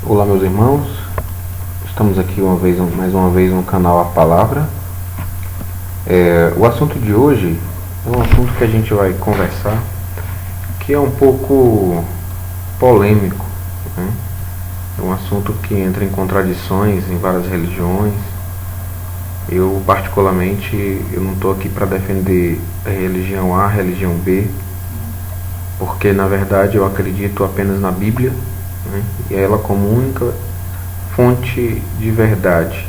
Olá, meus irmãos, estamos aqui mais uma vez no canal A Palavra. O assunto de hoje é um assunto que a gente vai conversar, que é um pouco polêmico, né? É um assunto que entra em contradições em várias religiões. Eu particularmente, eu não estou aqui para defender a religião A, a religião B, porque na verdade eu acredito apenas na Bíblia, né? E ela como única fonte de verdade,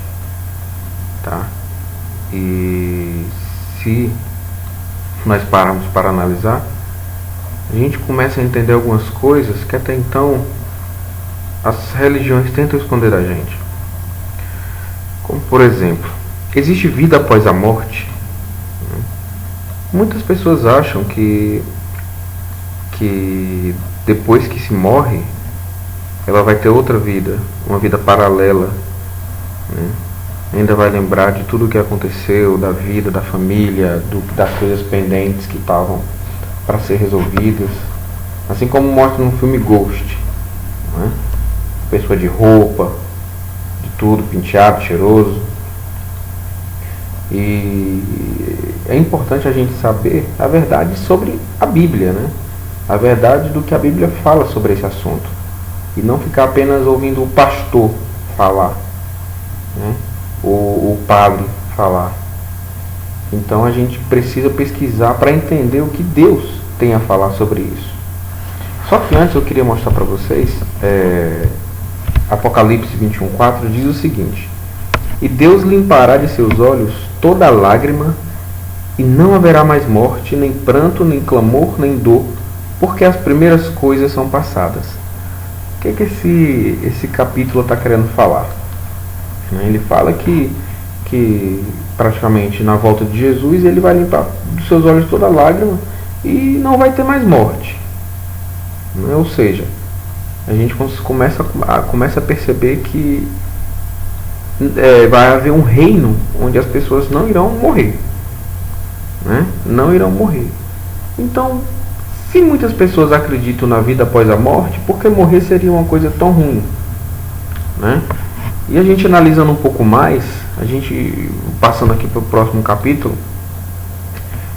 tá? E se nós pararmos para analisar, a gente começa a entender algumas coisas que até então as religiões tentam esconder da gente. Como por exemplo, existe vida após a morte? Muitas pessoas acham que depois que se morre, ela vai ter outra vida, uma vida paralela, né? Ainda vai lembrar de tudo o que aconteceu, da vida, da família, das coisas pendentes que estavam para ser resolvidas, assim como mostra no filme Ghost, né? Pessoa de roupa, de tudo, penteado, cheiroso. E é importante a gente saber a verdade sobre a Bíblia, né? A verdade do que a Bíblia fala sobre esse assunto. E não ficar apenas ouvindo o pastor falar, né? O padre falar. Então a gente precisa pesquisar para entender o que Deus tem a falar sobre isso. Só que antes eu queria mostrar para vocês, Apocalipse 21:4 diz o seguinte: e Deus limpará de seus olhos toda lágrima, e não haverá mais morte, nem pranto, nem clamor, nem dor, porque as primeiras coisas são passadas. O que esse capítulo está querendo falar? Ele fala que praticamente na volta de Jesus ele vai limpar dos seus olhos toda lágrima e não vai ter mais morte. Ou seja, a gente começa a perceber que vai haver um reino onde as pessoas não irão morrer, né? Não irão morrer. Então, se muitas pessoas acreditam na vida após a morte, por que morrer seria uma coisa tão ruim, né? E a gente analisando um pouco mais, a gente passando aqui para o próximo capítulo,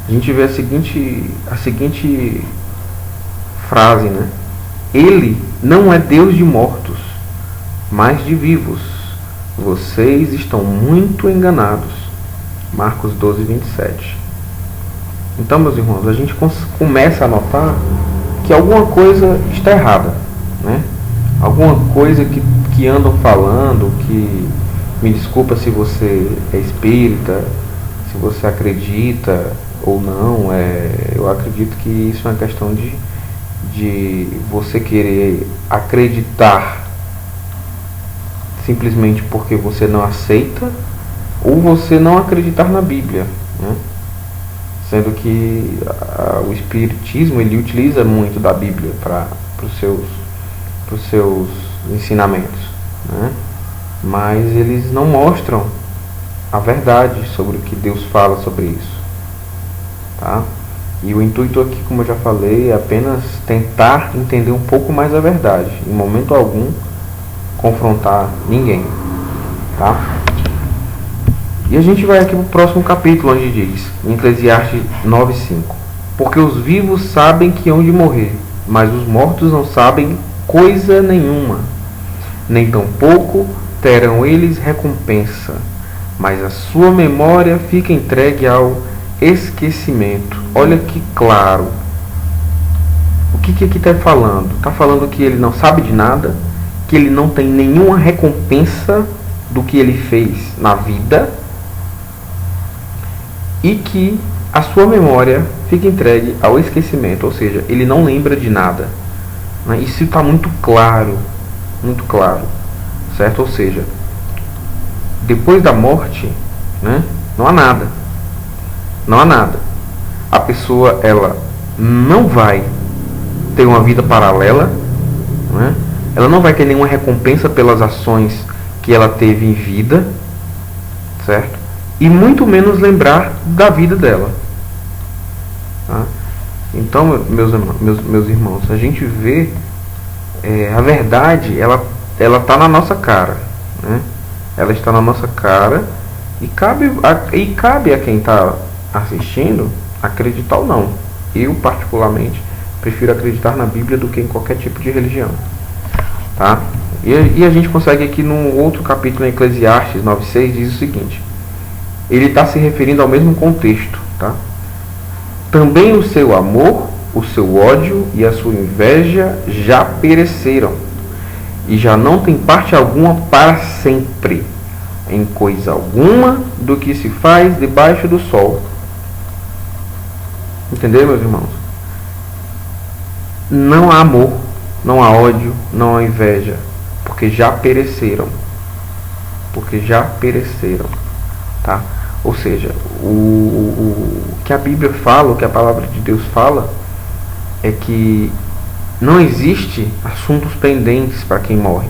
a gente vê a seguinte frase, né? Ele não é Deus de mortos, mas de vivos. Vocês estão muito enganados. Marcos 12:27. Então, meus irmãos, a gente começa a notar que alguma coisa está errada, né? Alguma coisa que andam falando, que, me desculpa se você é espírita, se você acredita ou não, eu acredito que isso é uma questão de você querer acreditar simplesmente porque você não aceita, ou você não acreditar na Bíblia, né? Sendo que o Espiritismo ele utiliza muito da Bíblia para os seus ensinamentos, né? Mas eles não mostram a verdade sobre o que Deus fala sobre isso, tá? E o intuito aqui, como eu já falei, é apenas tentar entender um pouco mais a verdade, em momento algum confrontar ninguém, tá? E a gente vai aqui para o próximo capítulo, onde diz, em Eclesiastes 9:5: porque os vivos sabem que hão de morrer, mas os mortos não sabem coisa nenhuma, nem tampouco terão eles recompensa, mas a sua memória fica entregue ao esquecimento. Olha que claro. O que aqui está falando? Está falando que ele não sabe de nada, que ele não tem nenhuma recompensa do que ele fez na vida, e que a sua memória fica entregue ao esquecimento, ou seja, ele não lembra de nada, né? Isso está muito claro, certo? Ou seja, depois da morte, né, não há nada. A pessoa ela não vai ter uma vida paralela, né? Ela não vai ter nenhuma recompensa pelas ações que ela teve em vida, certo? E muito menos lembrar da vida dela, tá? Então, meus irmãos, a gente vê a verdade, ela ela está na nossa cara, né? Ela está na nossa cara e cabe a quem está assistindo acreditar ou não. Eu, particularmente, prefiro acreditar na Bíblia do que em qualquer tipo de religião, tá? E a gente consegue aqui num outro capítulo, em Eclesiastes 9:6, diz o seguinte: ele está se referindo ao mesmo contexto, tá? Também o seu amor, o seu ódio e a sua inveja já pereceram, e já não tem parte alguma para sempre, em coisa alguma do que se faz debaixo do sol. Entendeu, meus irmãos? Não há amor, não há ódio, não há inveja, porque já pereceram. Porque já pereceram, tá? Ou seja, o que a Bíblia fala, o que a palavra de Deus fala, é que não existe assuntos pendentes para quem morre,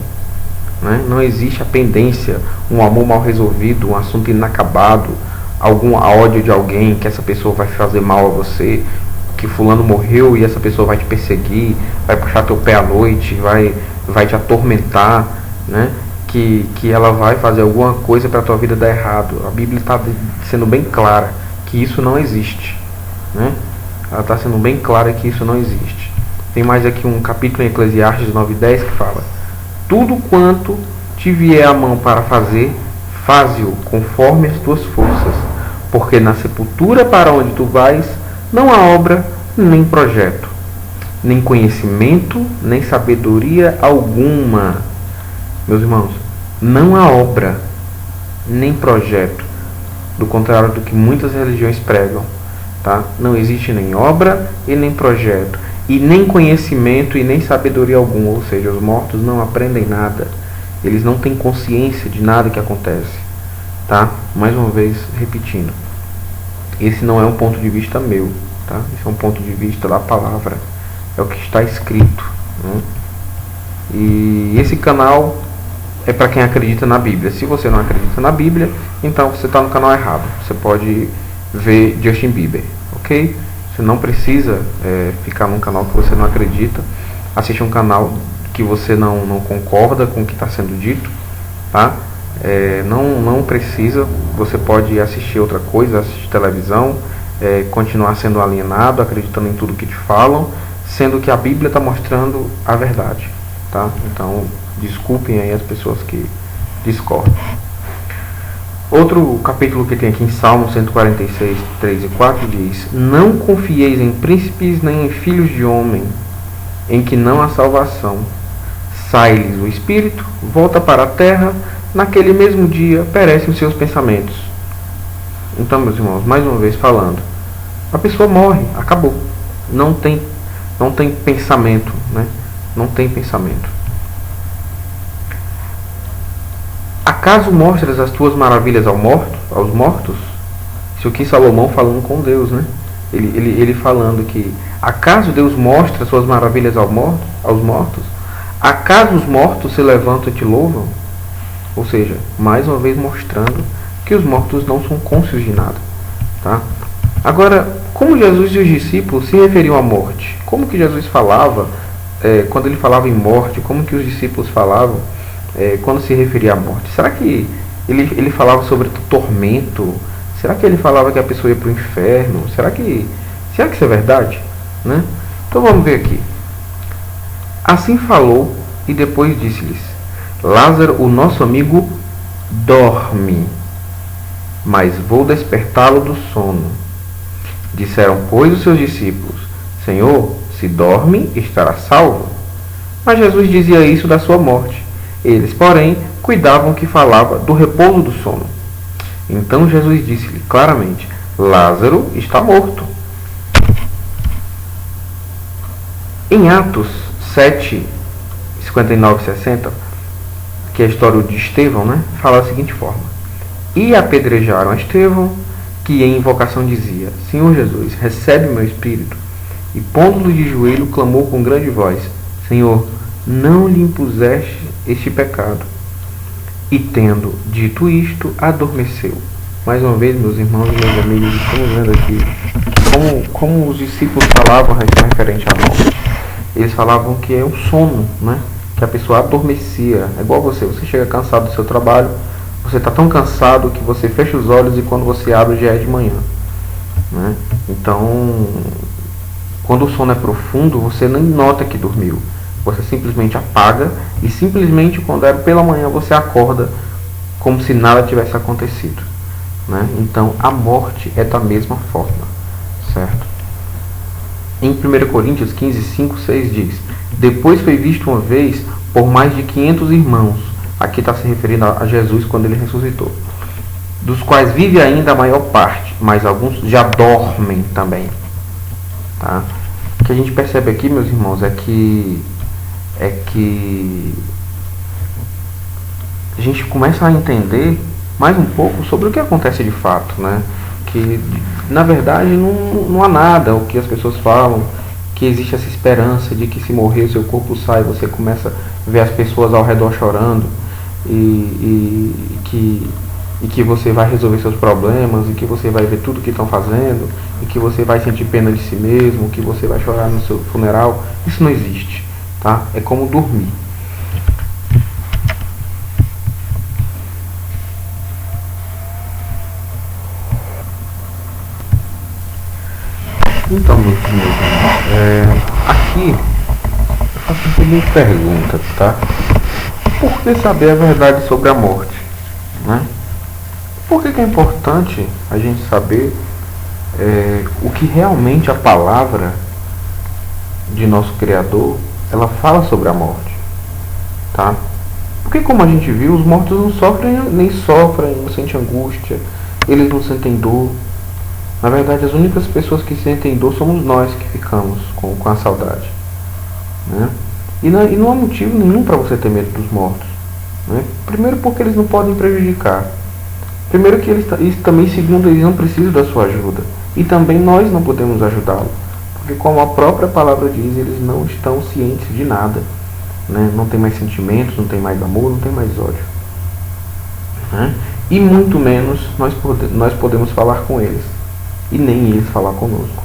né? Não existe a pendência, um amor mal resolvido, um assunto inacabado, algum ódio de alguém, que essa pessoa vai fazer mal a você, que fulano morreu e essa pessoa vai te perseguir, vai puxar teu pé à noite, vai te atormentar, né? Que ela vai fazer alguma coisa para a tua vida dar errado. A Bíblia está sendo bem clara que isso não existe, né? Ela está sendo bem clara que isso não existe. Tem mais aqui um capítulo em Eclesiastes 9:10 que fala: tudo quanto te vier à mão para fazer, faze-o conforme as tuas forças, porque na sepultura para onde tu vais, não há obra, nem projeto, nem conhecimento, nem sabedoria alguma. Meus irmãos, não há obra, nem projeto, do contrário do que muitas religiões pregam, tá? Não existe nem obra e nem projeto, e nem conhecimento e nem sabedoria alguma, ou seja, os mortos não aprendem nada, eles não têm consciência de nada que acontece, tá? Mais uma vez, repetindo, esse não é um ponto de vista meu, tá? Esse é um ponto de vista da palavra, é o que está escrito, né? E esse canal é para quem acredita na Bíblia. Se você não acredita na Bíblia, então você está no canal errado. Você pode ver Justin Bieber, ok? Você não precisa ficar num canal que você não acredita. Assiste um canal que você não concorda com o que está sendo dito, tá? Não precisa. Você pode assistir outra coisa, assistir televisão, continuar sendo alienado, acreditando em tudo que te falam, sendo que a Bíblia está mostrando a verdade, tá? Então, desculpem aí as pessoas que discordam. Outro capítulo que tem aqui em Salmo 146, 3 e 4 diz: não confieis em príncipes nem em filhos de homem, em que não há salvação. Sai-lhes o espírito, volta para a terra, naquele mesmo dia perecem os seus pensamentos. Então, meus irmãos, mais uma vez falando, a pessoa morre, acabou. Não tem pensamento, né? Não tem pensamento. Acaso mostras as tuas maravilhas aos mortos? Isso aqui Salomão falando com Deus, né? Ele falando que acaso Deus mostra as suas maravilhas aos mortos? Acaso os mortos se levantam e te louvam? Ou seja, mais uma vez mostrando que os mortos não são cônscios de nada, tá? Agora, como Jesus e os discípulos se referiam à morte? Como que Jesus falava, quando ele falava em morte, como que os discípulos falavam quando se referia à morte? Será que ele falava sobre tormento? Será que ele falava que a pessoa ia para o inferno? Será que isso é verdade? Né? Então vamos ver aqui. Assim falou e depois disse-lhes: Lázaro, o nosso amigo, dorme, mas vou despertá-lo do sono. Disseram, pois, os seus discípulos: Senhor, se dorme, estará salvo. Mas Jesus dizia isso da sua morte. Eles, porém, cuidavam que falava do repouso do sono. Então Jesus disse-lhe claramente: Lázaro está morto. Em Atos 7, 59 e 60, que é a história de Estevão, né, fala da seguinte forma: E apedrejaram a Estevão, que em invocação dizia: Senhor Jesus, recebe o meu espírito. E pondo-lhe de joelho, clamou com grande voz: Senhor, não lhe impuseste este pecado. E tendo dito isto, adormeceu. Mais uma vez, meus irmãos e meus amigos, estamos vendo aqui como os discípulos falavam referente à morte. Eles falavam que é um sono, né? que a pessoa adormecia. É igual você chega cansado do seu trabalho, você está tão cansado que você fecha os olhos e quando você abre já é de manhã, né? Então, quando o sono é profundo, você nem nota que dormiu. Você simplesmente apaga e simplesmente quando é pela manhã você acorda como se nada tivesse acontecido, né? Então a morte é da mesma forma, certo? Em 1 Coríntios 15, 5, 6 diz: depois foi visto uma vez por mais de 500 irmãos, aqui está se referindo a Jesus quando ele ressuscitou, dos quais vive ainda a maior parte, mas alguns já dormem também, tá? O que a gente percebe aqui, meus irmãos, é que a gente começa a entender mais um pouco sobre o que acontece de fato, né? Que na verdade não há nada, o que as pessoas falam, que existe essa esperança de que se morrer seu corpo sai, você começa a ver as pessoas ao redor chorando e que você vai resolver seus problemas e que você vai ver tudo que estão fazendo e que você vai sentir pena de si mesmo, que você vai chorar no seu funeral. Isso não existe, tá? É como dormir. Então, meus irmãos, aqui eu faço a seguinte pergunta, tá? Por que saber a verdade sobre a morte, né? Por que é importante a gente saber o que realmente a palavra de nosso Criador ela fala sobre a morte, tá? Porque como a gente viu, os mortos não sofrem, nem sofrem, não sentem angústia, eles não sentem dor. Na verdade, as únicas pessoas que sentem dor somos nós que ficamos com a saudade, né? E não há motivo nenhum para você ter medo dos mortos, né? Primeiro porque eles não podem prejudicar. Primeiro que eles também, segundo, eles não precisam da sua ajuda. E também nós não podemos ajudá-lo. Porque como a própria palavra diz, eles não estão cientes de nada, né? Não tem mais sentimentos, não tem mais amor, não tem mais ódio, né? E muito menos nós podemos falar com eles. E nem eles falar conosco.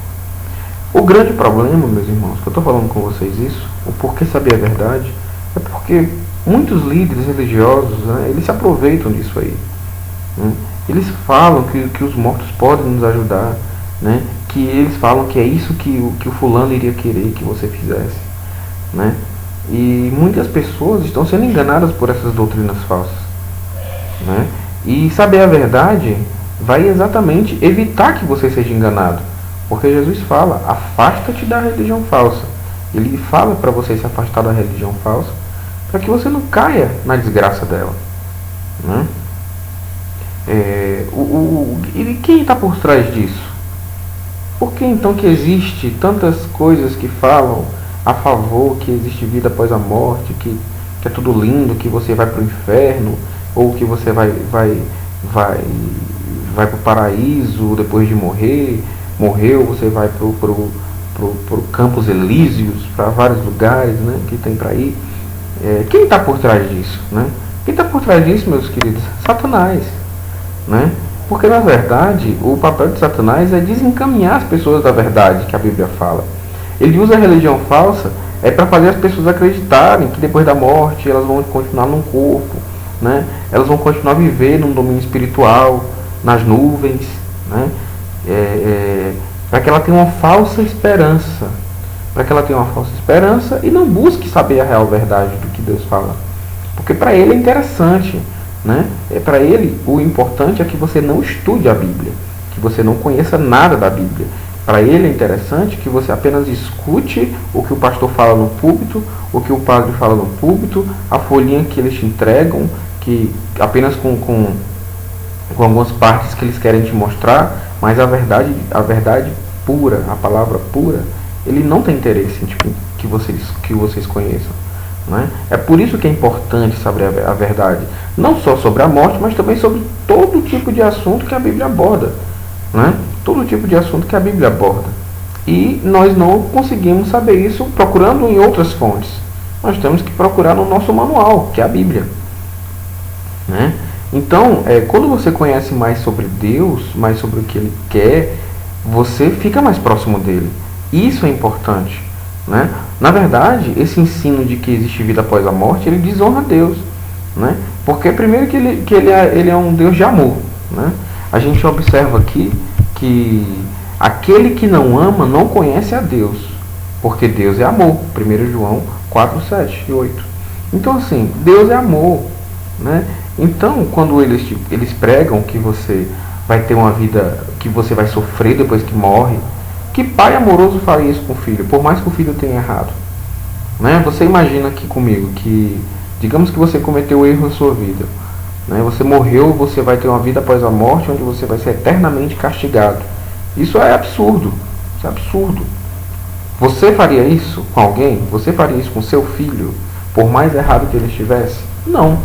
O grande problema, meus irmãos, que eu estou falando com vocês isso, o porquê saber a verdade, é porque muitos líderes religiosos, né, eles se aproveitam disso aí, né? Eles falam que os mortos podem nos ajudar, né? Que eles falam que é isso que o fulano iria querer que você fizesse, né? E muitas pessoas estão sendo enganadas por essas doutrinas falsas, né? E saber a verdade vai exatamente evitar que você seja enganado. Porque Jesus fala, afasta-te da religião falsa. Ele fala para você se afastar da religião falsa, para que você não caia na desgraça dela, né? E quem está por trás disso? Por que então que existe tantas coisas que falam a favor que existe vida após a morte, que é tudo lindo, que você vai para o inferno, ou que você vai para o paraíso depois de morreu, você vai para o Campos Elíseos, para vários lugares, né, que tem para ir. Quem está por trás disso, né? Quem está por trás disso, meus queridos? Satanás, né? Porque na verdade o papel de Satanás é desencaminhar as pessoas da verdade que a Bíblia fala. Ele usa a religião falsa para fazer as pessoas acreditarem que depois da morte elas vão continuar num corpo, né? Elas vão continuar a viver num domínio espiritual, nas nuvens, né? Para que ela tenha uma falsa esperança, e não busque saber a real verdade do que Deus fala, porque para ele é interessante, né? Para ele o importante é que você não estude a Bíblia, que você não conheça nada da Bíblia. Para ele é interessante que você apenas escute o que o pastor fala no púlpito, o que o padre fala no púlpito, a folhinha que eles te entregam, que apenas com algumas partes que eles querem te mostrar, mas a verdade pura, a palavra pura, ele não tem interesse em que vocês conheçam, né? É por isso que é importante saber a verdade, não só sobre a morte, mas também sobre todo tipo de assunto que a Bíblia aborda, né? Todo tipo de assunto que a Bíblia aborda. E nós não conseguimos saber isso procurando em outras fontes. Nós temos que procurar no nosso manual, que é a Bíblia, né? Então, quando você conhece mais sobre Deus, mais sobre o que Ele quer, você fica mais próximo dele. Isso é importante, né? Na verdade, esse ensino de que existe vida após a morte, ele desonra Deus, né? Porque primeiro que ele é um Deus de amor, né? A gente observa aqui que aquele que não ama não conhece a Deus, porque Deus é amor. 1 João 4, 7 e 8. Então assim, Deus é amor, né? Então quando eles pregam que você vai ter uma vida, que você vai sofrer depois que morre, que pai amoroso faria isso com o filho, por mais que o filho tenha errado, né? Você imagina aqui comigo que, digamos que você cometeu um erro na sua vida, né? Você morreu, você vai ter uma vida após a morte, onde você vai ser eternamente castigado. Isso é absurdo, isso é absurdo. Você faria isso com alguém? Você faria isso com seu filho, por mais errado que ele estivesse? Não.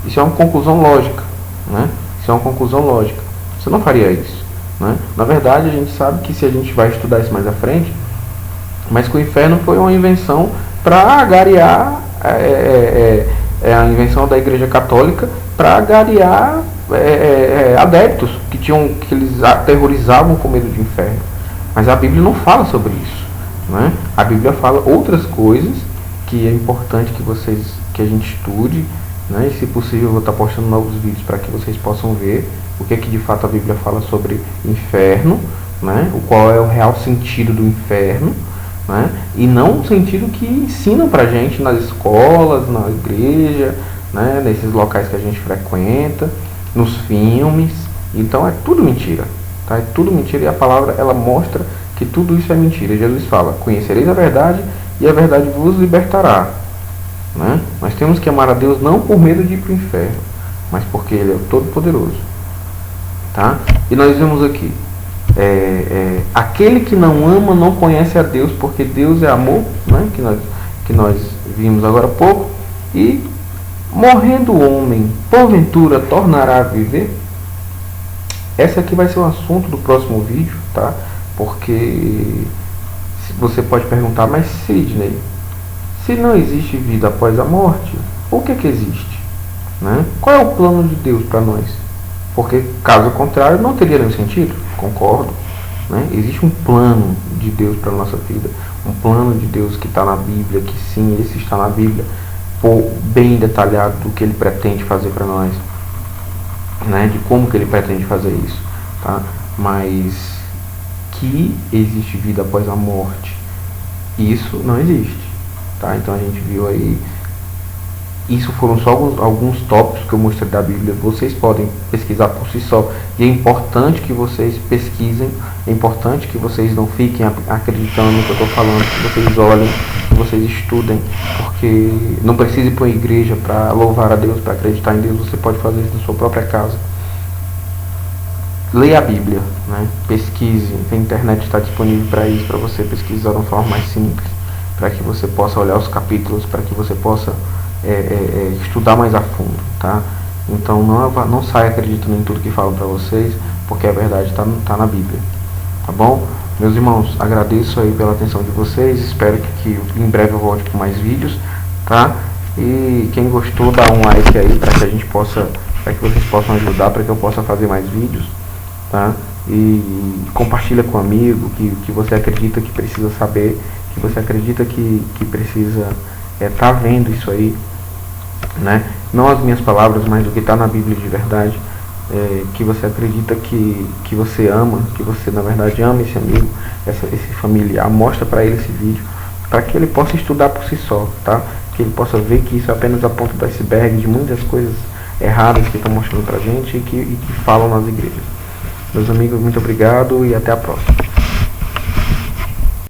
Isso é uma conclusão lógica, né? Isso é uma conclusão lógica. Você não faria isso, né? Na verdade, a gente sabe que, se a gente vai estudar isso mais à frente, mas que o inferno foi uma invenção para agariar, a invenção da Igreja Católica para agariar adeptos que eles aterrorizavam com medo de inferno. Mas a Bíblia não fala sobre isso, né? A Bíblia fala outras coisas que é importante que a gente estude, né? E se possível eu vou estar postando novos vídeos para que vocês possam ver o que é que de fato a Bíblia fala sobre inferno, né? O qual é o real sentido do inferno, né? E não o sentido que ensinam pra gente nas escolas, na igreja, né? Nesses locais que a gente frequenta, nos filmes. Então é tudo mentira, tá? É tudo mentira, e a palavra ela mostra que tudo isso é mentira. Jesus fala: conhecereis a verdade e a verdade vos libertará, né? Nós temos que amar a Deus não por medo de ir para o inferno, mas porque Ele é o Todo-Poderoso, tá? E nós vemos aqui, aquele que não ama não conhece a Deus, porque Deus é amor, né? Que nós vimos agora há pouco. E morrendo o homem, porventura tornará a viver? Esse aqui vai ser o assunto do próximo vídeo, tá? Porque você pode perguntar: mas Sidney, se não existe vida após a morte, o que é que existe, né? Qual é o plano de Deus para nós? Porque caso contrário não teria nenhum sentido. Concordo, né? Existe um plano de Deus para a nossa vida, um plano de Deus que está na Bíblia, que sim, esse está na Bíblia, bem detalhado do que Ele pretende fazer para nós, né? De como que Ele pretende fazer isso, tá? Mas que existe vida após a morte, isso não existe, tá? Então a gente viu aí, isso foram só alguns tópicos que eu mostrei da Bíblia. Vocês podem pesquisar por si só, e é importante que vocês pesquisem, é importante que vocês não fiquem acreditando no que eu estou falando, que vocês olhem, que vocês estudem, porque não precisa ir para uma igreja para louvar a Deus, para acreditar em Deus. Você pode fazer isso na sua própria casa. Leia a Bíblia, né? Pesquise, a internet está disponível para isso, para você pesquisar de uma forma mais simples, para que você possa olhar os capítulos, para que você possa estudar mais a fundo, tá? Então não saia acreditando em tudo que falam para vocês, porque a verdade está na Bíblia, tá bom? Meus irmãos, agradeço aí pela atenção de vocês, espero que em breve eu volte com mais vídeos, tá? E quem gostou, dá um like aí para que vocês possam ajudar, para que eu possa fazer mais vídeos, tá? E compartilha com um amigo que você acredita que precisa saber, que você acredita que precisa tá vendo isso aí, né? Não as minhas palavras, mas o que está na Bíblia de verdade, que você acredita que você ama, que você na verdade ama esse amigo, esse familiar. Mostra para ele esse vídeo, para que ele possa estudar por si só, tá? Que ele possa ver que isso é apenas a ponta do iceberg de muitas coisas erradas que estão mostrando pra gente e que falam nas igrejas. Meus amigos, muito obrigado e até a próxima.